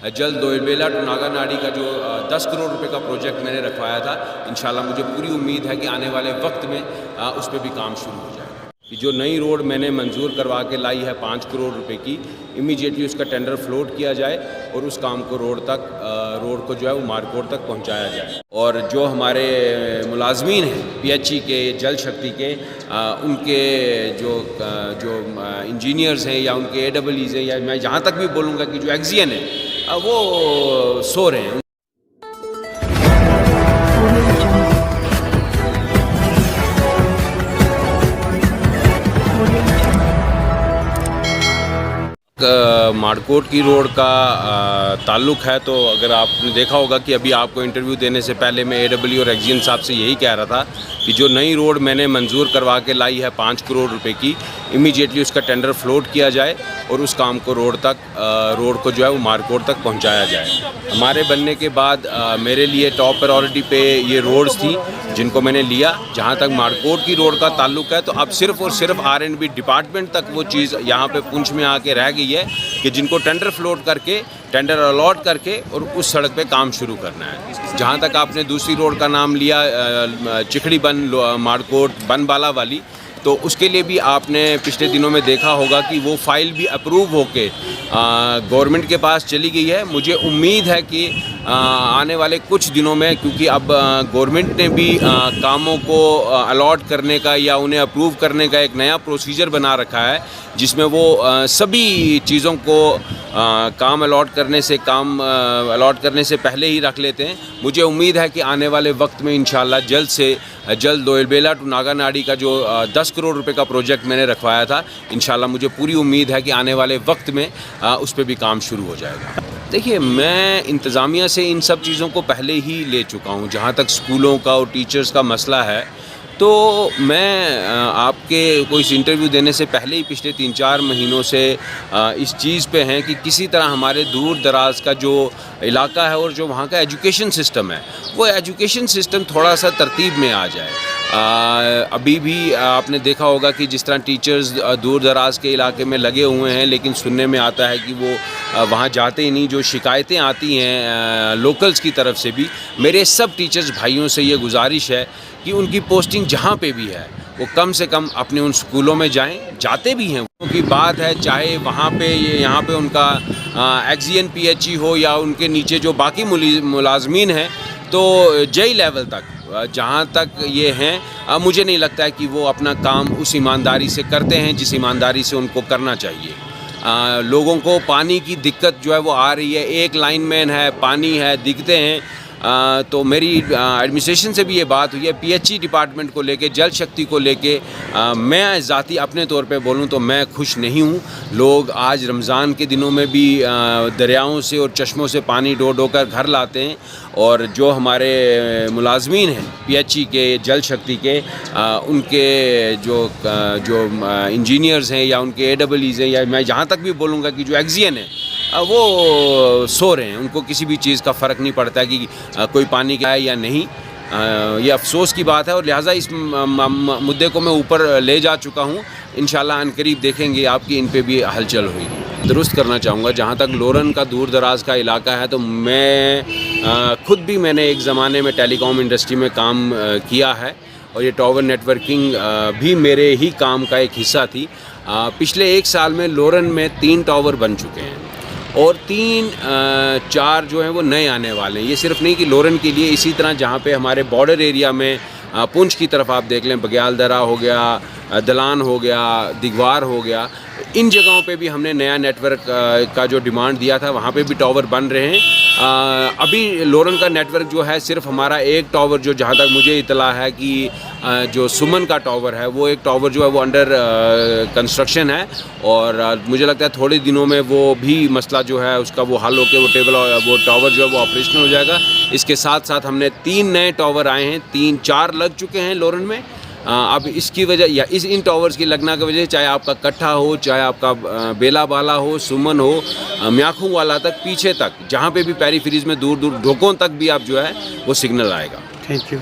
जल्द दोयबेला टू नागानाड़ी का जो 10 करोड़ रुपए का प्रोजेक्ट मैंने रखवाया था, इंशाल्लाह मुझे पूरी उम्मीद है कि आने वाले वक्त में उस पर भी काम शुरू हो जाएगा। जो नई रोड मैंने मंजूर करवा के लाई है 5 करोड़ रुपए की, इमीडिएटली उसका टेंडर फ्लोट किया जाए और उस काम को रोड को जो है वो मार्कोट तक पहुंचाया जाए। और जो हमारे मुलाजमीन हैं पीएचई के, जल शक्ति के, उनके जो इंजीनियर्स हैं या उनके AEEs हैं, या मैं जहाँ तक भी बोलूँगा कि जो एक्जियन है वो सो रहे हैं। माड़कोट की रोड का ताल्लुक़ है, तो अगर आपने देखा होगा कि अभी आपको इंटरव्यू देने से पहले मैं AEE और एक्जियन साहब से यही कह रहा था कि जो नई रोड मैंने मंजूर करवा के लाई है 5 करोड़ रुपए की, इमीडिएटली उसका टेंडर फ्लोट किया जाए और उस काम को रोड को जो है वो मार्कोट तक पहुंचाया जाए। हमारे बनने के बाद मेरे लिए टॉप प्रायोरिटी पे ये रोड्स थी जिनको मैंने लिया। जहाँ तक माड़कोट की रोड का ताल्लुक़ है, तो अब सिर्फ़ और सिर्फ R&B डिपार्टमेंट तक वो चीज़ यहाँ पे पुंछ में आके रह गई है कि जिनको टेंडर फ्लोट करके, टेंडर अलॉट करके और उस सड़क पे काम शुरू करना है। जहाँ तक आपने दूसरी रोड का नाम लिया चिखड़ी बन माड़कोट बनबाला वाली, तो उसके लिए भी आपने पिछले दिनों में देखा होगा कि वो फाइल भी अप्रूव होके गवर्नमेंट के पास चली गई है। मुझे उम्मीद है कि आने वाले कुछ दिनों में, क्योंकि अब गवर्नमेंट ने भी कामों को अलॉट करने का या उन्हें अप्रूव करने का एक नया प्रोसीजर बना रखा है, जिसमें वो सभी चीज़ों को काम अलॉट करने से पहले ही रख लेते हैं। मुझे उम्मीद है कि आने वाले वक्त में इंशाल्लाह जल्द से जल्द दोयबेला टू नागानाड़ी का जो 10 करोड़ रुपए का प्रोजेक्ट मैंने रखवाया था, इंशाल्लाह मुझे पूरी उम्मीद है कि आने वाले वक्त में उस पर भी काम शुरू हो जाएगा। देखिए, मैं इंतज़ामिया से इन सब चीज़ों को पहले ही ले चुका हूँ। जहाँ तक स्कूलों का और टीचर्स का मसला है, तो मैं आपके कोई इंटरव्यू देने से पहले ही पिछले 3-4 महीनों से इस चीज़ पे हैं कि किसी तरह हमारे दूर दराज का जो इलाका है और जो वहाँ का एजुकेशन सिस्टम है, वो एजुकेशन सिस्टम थोड़ा सा तरतीब में आ जाए। अभी भी आपने देखा होगा कि जिस तरह टीचर्स दूर दराज के इलाके में लगे हुए हैं, लेकिन सुनने में आता है कि वो वहाँ जाते ही नहीं। जो शिकायतें आती हैं लोकल्स की तरफ से भी, मेरे सब टीचर्स भाइयों से ये गुजारिश है कि उनकी पोस्टिंग जहाँ पे भी है वो कम से कम अपने उन स्कूलों में जाएं। जाते भी हैं की बात है, चाहे वहाँ पे यहाँ पे उनका एक्जियन PHE हो या उनके नीचे जो बाकी मुलाजमीन हैं, तो JEE लेवल तक जहाँ तक ये हैं, मुझे नहीं लगता है कि वो अपना काम उस ईमानदारी से करते हैं जिस ईमानदारी से उनको करना चाहिए। लोगों को पानी की दिक्कत जो है वो आ रही है, एक लाइनमैन है, पानी है, दिखते हैं। तो मेरी एडमिनिस्ट्रेशन से भी ये बात हुई है, PHE डिपार्टमेंट को लेके, जल शक्ति को लेके। मैं ज़ाती अपने तौर पे बोलूँ तो मैं खुश नहीं हूँ। लोग आज रमज़ान के दिनों में भी दरियाओं से और चश्मों से पानी ढो कर घर लाते हैं, और जो हमारे मुलाजमीन हैं PHE के, जल शक्ति के, उनके जो इंजीनियर्स हैं या उनके AEEs हैं, या मैं जहाँ तक भी बोलूँगा कि जो एक्जियन है वो सो रहे हैं। उनको किसी भी चीज़ का फ़र्क नहीं पड़ता कि कोई पानी का है या नहीं। ये अफसोस की बात है, और लिहाजा इस मुद्दे को मैं ऊपर ले जा चुका हूँ। इंशाल्लाह अनकरीब देखेंगे आपकी इन पे भी हलचल होगी। दुरुस्त करना चाहूँगा, जहाँ तक लोरन का दूर दराज का इलाका है, तो मैं खुद भी मैंने एक ज़माने में टेलीकॉम इंडस्ट्री में काम किया है, और ये टावर नेटवर्किंग भी मेरे ही काम का एक हिस्सा थी। पिछले 1 साल में लोरन में 3 टावर बन चुके हैं, और 3-4 जो हैं वो नए आने वाले हैं। ये सिर्फ नहीं कि लोरन के लिए, इसी तरह जहाँ पे हमारे बॉर्डर एरिया में पुंछ की तरफ आप देख लें, बग्याल दरा हो गया, दलान हो गया, दिगवार हो गया, इन जगहों पे भी हमने नया नेटवर्क का जो डिमांड दिया था, वहाँ पे भी टावर बन रहे हैं। अभी लोरन का नेटवर्क जो है, सिर्फ हमारा एक टावर, जो जहाँ तक मुझे इतला है कि जो सुमन का टावर है, वो एक टावर जो है वो अंडर कंस्ट्रक्शन है, और मुझे लगता है थोड़े दिनों में वो भी मसला जो है उसका वो हल होकर वो टावर जो है वो ऑपरेशनल हो जाएगा। इसके साथ साथ हमने 3 नए टावर आए हैं, 3-4 लग चुके हैं लोरन में। अब इसकी वजह या इन टावर्स की लगना की वजह, चाहे आपका कट्ठा हो, चाहे आपका बेला बाला हो, सुमन हो, म्याखू वाला तक, पीछे तक जहाँ पे भी पेरीफेरीज में दूर दूर ढोकों तक भी आप जो है वो सिग्नल आएगा। Thank you.